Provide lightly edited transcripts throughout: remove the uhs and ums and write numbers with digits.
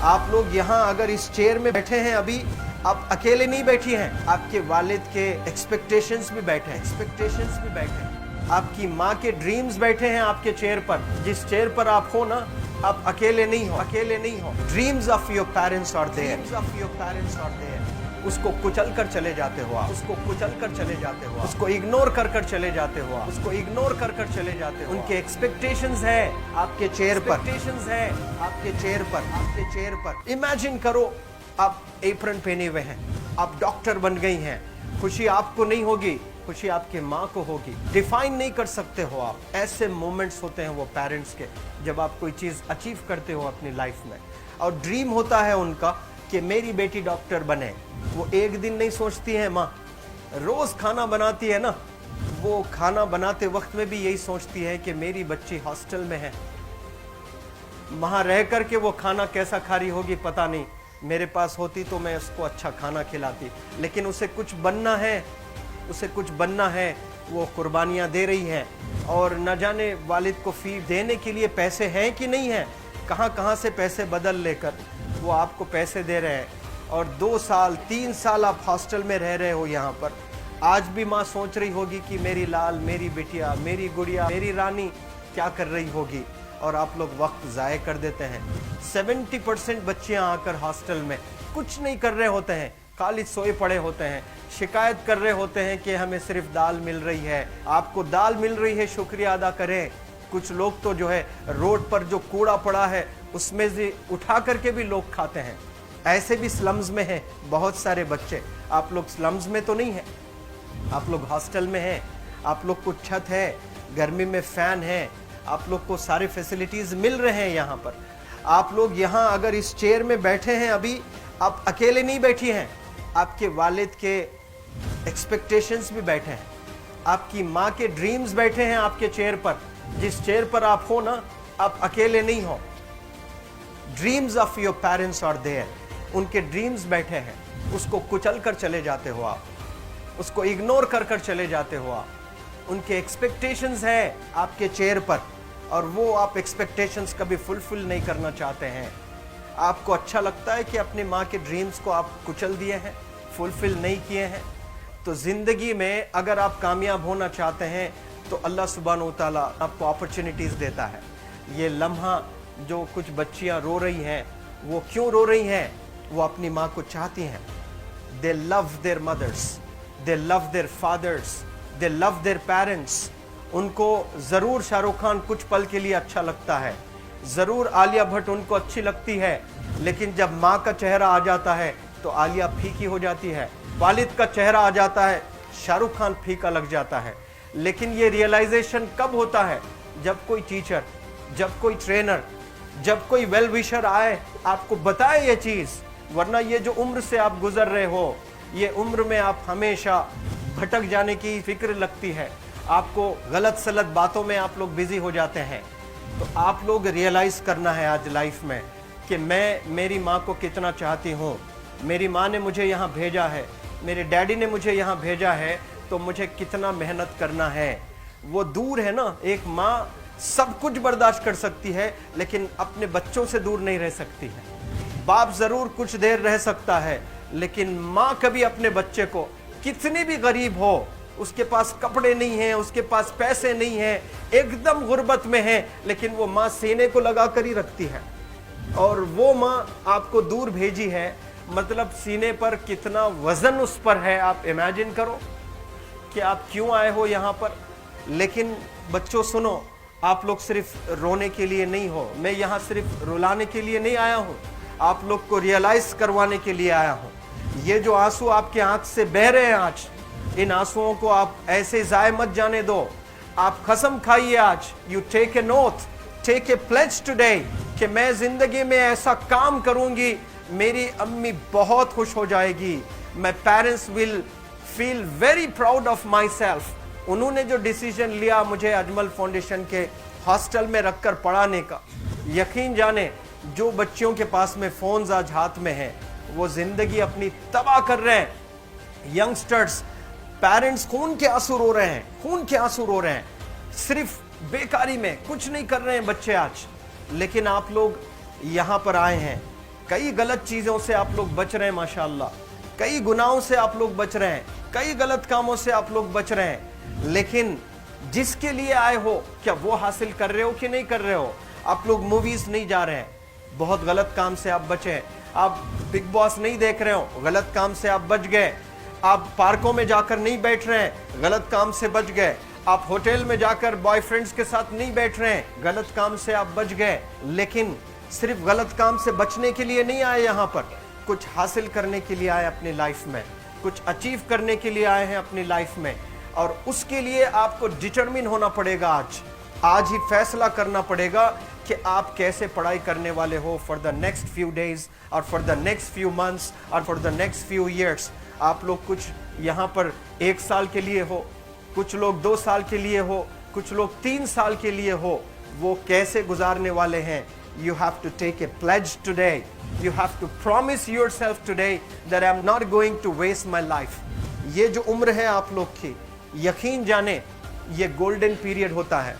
आप लोग यहाँ अगर इस चेयर में बैठे हैं अभी, आप अकेले नहीं बैठी हैं, आपके वालिद के एक्सपेक्टेशंस भी बैठे हैं, आपकी माँ के ड्रीम्स बैठे हैं आपके चेयर पर। जिस चेयर पर आप हो ना, आप अकेले नहीं हो। Dreams of your parents are there, उसको कुचल कर चले जाते हो आप, उसको इग्नोर कर चले जाते हो उनके एक्सपेक्टेशंस है आपके चेयर पर। इमेजिन करो आप एप्रन पहने हुए हैं, आप डॉक्टर बन गई हैं, खुशी आपको नहीं होगी, खुशी आपके माँ को होगी। डिफाइन नहीं कर सकते हो आप। ऐसे मोमेंट्स होते हैं वो पेरेंट्स के, जब आप कोई चीज अचीव करते हो अपनी लाइफ में, और ड्रीम होता है उनका कि मेरी बेटी डॉक्टर बने। वो एक दिन नहीं सोचती है माँ, रोज खाना बनाती है ना, वो खाना बनाते वक्त में भी यही सोचती है कि मेरी बच्ची हॉस्टल में है, वहां रह करके वो खाना कैसा खा रही होगी पता नहीं, मेरे पास होती तो मैं उसको अच्छा खाना खिलाती। लेकिन उसे कुछ बनना है, वो कुर्बानियां दे रही है, और न जाने वालिद को फी देने के लिए पैसे हैं कि नहीं है, कहाँ से पैसे बदल लेकर वो आपको पैसे दे रहे हैं। और 2 साल 3 साल आप हॉस्टल में रह रहे हो यहाँ पर। आज भी माँ सोच रही होगी कि मेरी लाल, मेरी बिटिया, मेरी गुड़िया, मेरी रानी क्या कर रही होगी, और आप लोग वक्त ज़ाय कर देते हैं। 70% बच्चियाँ आकर हॉस्टल में कुछ नहीं कर रहे होते हैं, खाली सोए पड़े होते हैं, शिकायत कर रहे होते हैं कि हमें सिर्फ दाल मिल रही है। आपको दाल मिल रही है, शुक्रिया अदा करें। कुछ लोग तो जो है रोड पर जो कूड़ा पड़ा है उसमें से उठा करके भी लोग खाते हैं। ऐसे भी स्लम्स में हैं बहुत सारे बच्चे। आप लोग स्लम्स में तो नहीं है, आप लोग हॉस्टल में हैं, आप लोग को छत है, गर्मी में फैन है, आप लोग को सारे फैसिलिटीज मिल रहे हैं यहाँ पर। आप लोग यहाँ अगर इस चेयर में बैठे हैं अभी, आप अकेले नहीं बैठी हैं, आपके वालिद के एक्सपेक्टेशंस भी बैठे हैं, आपकी माँ के ड्रीम्स बैठे हैं आपके चेयर पर। जिस चेयर पर आप हो ना, आप अकेले नहीं हो। Dreams of your parents are there, उनके ड्रीम्स बैठे हैं, उसको कुचल कर चले जाते हो आप, उसको इग्नोर कर चले जाते हो आप। उनके एक्सपेक्टेशंस है आपके चेयर पर, और वो आप एक्सपेक्टेशंस कभी फुलफिल नहीं करना चाहते हैं। आपको अच्छा लगता है कि अपनी माँ के ड्रीम्स को आप कुचल दिए हैं, फुलफिल नहीं किए हैं। तो ज़िंदगी में अगर आप कामयाब होना चाहते हैं तो अल्लाह सुब्हानहू तआला आपको अपॉर्चुनिटीज़ देता है। ये लम्हा जो कुछ बच्चियाँ रो रही हैं, वो क्यों रो रही हैं? वो अपनी माँ को चाहती हैं। They love their mothers, they love their fathers, they love their parents. उनको ज़रूर शाहरुख खान कुछ पल के लिए अच्छा लगता है, ज़रूर आलिया भट्ट उनको अच्छी लगती है, लेकिन जब माँ का चेहरा आ जाता है तो आलिया फीकी हो जाती है। वालिद का चेहरा आ जाता है, शाहरुख खान फीका लग जाता है। लेकिन ये रियलाइजेशन कब होता है? जब कोई टीचर, जब कोई ट्रेनर, जब कोई वेल विशर आए, आपको बताए ये चीज़। वरना ये जो उम्र से आप गुजर रहे हो, ये उम्र में आप हमेशा भटक जाने की फिक्र लगती है, आपको गलत सलत बातों में आप लोग बिजी हो जाते हैं। तो आप लोग रियलाइज़ करना है आज लाइफ में कि मैं मेरी माँ को कितना चाहती हूँ। मेरी माँ ने मुझे यहाँ भेजा है, मेरे डैडी ने मुझे यहाँ भेजा है, तो मुझे कितना मेहनत करना है। वो दूर है ना, एक माँ सब कुछ बर्दाश्त कर सकती है, लेकिन अपने बच्चों से दूर नहीं रह सकती है। बाप ज़रूर कुछ देर रह सकता है, लेकिन माँ कभी अपने बच्चे को, कितनी भी गरीब हो, उसके पास कपड़े नहीं हैं, उसके पास पैसे नहीं हैं, एकदम गुर्बत में है, लेकिन वो माँ सीने को लगा कर ही रखती है। और वो माँ आपको दूर भेजी है, मतलब सीने पर कितना वजन उस पर है। आप इमेजिन करो कि आप क्यों आए हो यहाँ पर। लेकिन बच्चों सुनो, आप लोग सिर्फ रोने के लिए नहीं हो, मैं यहाँ सिर्फ रुलाने के लिए नहीं आया हूँ, आप लोग को रियलाइज करवाने के लिए आया हूँ। ये जो आंसू आपके आंख से बह रहे हैं आज, इन आंसुओं को आप ऐसे जाए मत जाने दो। आप कसम खाइए आज, you take a note, take a pledge today, कि मैं जिंदगी में ऐसा काम करूंगी, मेरी अम्मी बहुत खुश हो जाएगी। My parents will feel very proud of my self. उन्होंने जो डिसीजन लिया मुझे अजमल फाउंडेशन के हॉस्टल में रखकर पढ़ाने का, यकीन जाने जो बच्चियों के पास में फोन्स आज हाथ में हैं, वो जिंदगी अपनी तबाह कर रहे हैं। यंगस्टर्स, पेरेंट्स खून के आंसू रो रहे हैं, खून के आंसू रो रहे हैं, सिर्फ बेकारी में कुछ नहीं कर रहे हैं बच्चे आज। लेकिन आप लोग यहाँ पर आए हैं, कई गलत चीजों से आप लोग बच रहे हैं माशाल्लाह, कई गुनाहों से आप लोग बच रहे हैं, कई गलत कामों से आप लोग बच रहे हैं, लेकिन जिसके लिए आए हो क्या वो हासिल कर रहे हो कि नहीं कर रहे हो? आप लोग मूवीज नहीं जा रहे हैं, बहुत गलत काम से आप बचे हैं। आप बिग बॉस नहीं देख रहे हो, गलत काम से आप बच गए। आप पार्कों में जाकर नहीं बैठ रहे हैं, गलत काम से बच गए। आप होटल में जाकर बॉयफ्रेंड्स के साथ नहीं बैठ रहे हैं, गलत काम से आप बच गए। लेकिन सिर्फ गलत काम से बचने के लिए नहीं आए, यहाँ पर कुछ हासिल करने के लिए आए अपनी लाइफ में, कुछ अचीव करने के लिए आए हैं अपनी लाइफ में। और उसके लिए आपको डिटरमिन होना पड़ेगा। आज ही फैसला करना पड़ेगा कि आप कैसे पढ़ाई करने वाले हो for the next few days और for the next few months और for the next few years. आप लोग कुछ यहाँ पर 1 साल के लिए हो, कुछ लोग 2 साल के लिए हो, कुछ लोग 3 साल के लिए हो। वो कैसे गुजारने वाले हैं? You have to take a pledge today. You have to promise yourself today that I'm not going to waste my life. ये जो उम्र है आप लोग की, यकीन जाने ये गोल्डन पीरियड होता है।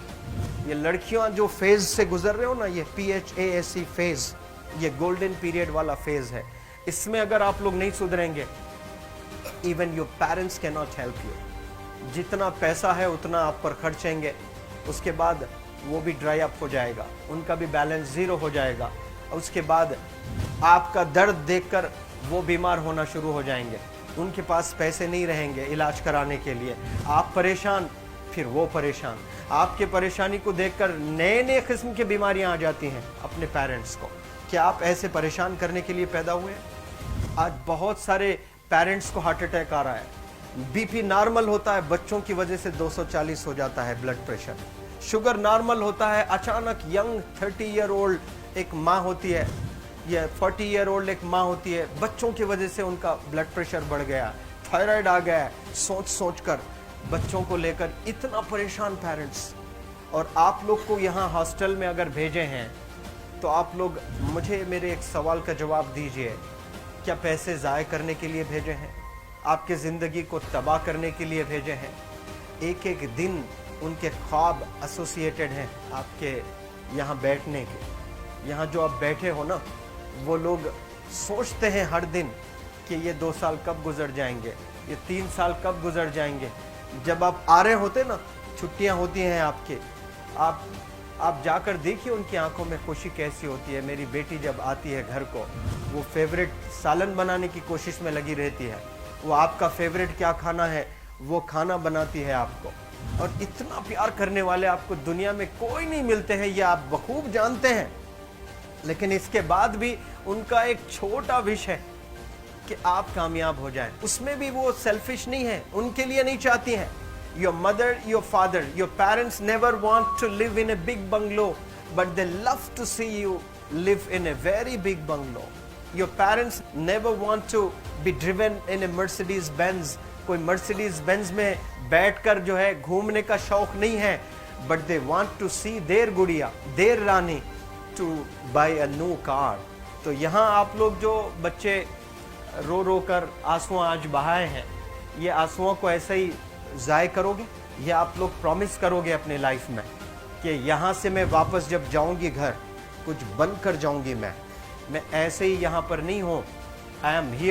ये लड़कियां जो फेज से गुजर रहे हो ना, ये PHASE फेज, ये गोल्डन पीरियड वाला फेज है। इसमें अगर आप लोग नहीं सुधरेंगे, even your parents can not help you. जितना पैसा है उतना आप पर खर्चेंगे, उसके बाद वो भी ड्राई अप हो जाएगा, उनका भी बैलेंस जीरो हो जाएगा। और उसके बाद आपका दर्द देखकर वो बीमार होना शुरू हो जाएंगे, उनके पास पैसे नहीं रहेंगे इलाज कराने के लिए। आप परेशान, फिर वो परेशान। आपके परेशानी को देखकर नए नए किस्म की बीमारियां आ जाती हैं अपने पेरेंट्स को। क्या आप ऐसे परेशान करने के लिए पैदा हुए? आज बहुत सारे पेरेंट्स को हार्ट अटैक आ रहा है, BP नॉर्मल होता है, बच्चों की वजह से 240 हो जाता है ब्लड प्रेशर। शुगर नॉर्मल होता है, अचानक यंग 30 ईयर ओल्ड एक माँ होती है या 40 ईयर ओल्ड एक माँ होती है, बच्चों की वजह से उनका ब्लड प्रेशर बढ़ गया, थायराइड आ गया। सोच सोच कर बच्चों को लेकर इतना परेशान पेरेंट्स। और आप लोग को यहाँ हॉस्टल में अगर भेजे हैं तो आप लोग मुझे मेरे एक सवाल का जवाब दीजिए, क्या पैसे ज़ाय करने के लिए भेजे हैं? आपके ज़िंदगी को तबाह करने के लिए भेजे हैं? एक एक दिन उनके ख्वाब एसोसिएटेड हैं आपके यहाँ बैठने के। यहाँ जो आप बैठे हो ना, वो लोग सोचते हैं हर दिन कि ये 2 साल कब गुजर जाएंगे, ये 3 साल कब गुजर जाएंगे। जब आप आ रहे होते ना, छुट्टियाँ होती हैं आपके, आप जाकर देखिए उनकी आंखों में खुशी कैसी होती है। मेरी बेटी जब आती है घर को, वो फेवरेट सालन बनाने की कोशिश में लगी रहती है। वो आपका फेवरेट क्या खाना है वो खाना बनाती है आपको। और इतना प्यार करने वाले आपको दुनिया में कोई नहीं मिलते हैं, ये आप बखूब जानते हैं। लेकिन इसके बाद भी उनका एक छोटा विश है कि आप कामयाब हो जाएं। उसमें भी वो सेल्फिश नहीं है, उनके लिए नहीं चाहती हैं। Your mother, your father, your parents never want to live in a big bungalow, but they love to see you live in a very big bungalow. Your parents never want to be driven in a Mercedes Benz. कोई Mercedes Benz में बैठकर जो है घूमने का शौक नहीं है, but they want to see their गुड़िया, their Rani to buy a new car. तो यहाँ आप लोग जो बच्चे रो रो कर आंसू आज बहाए हैं, ये आंसुओं को ऐसे ही ज़ाय करोगे? ये आप लोग प्रॉमिस करोगे अपने लाइफ में कि यहाँ से मैं वापस जब जाऊँगी घर, कुछ बन कर जाऊँगी। मैं ऐसे ही यहाँ पर नहीं हूँ। I am here.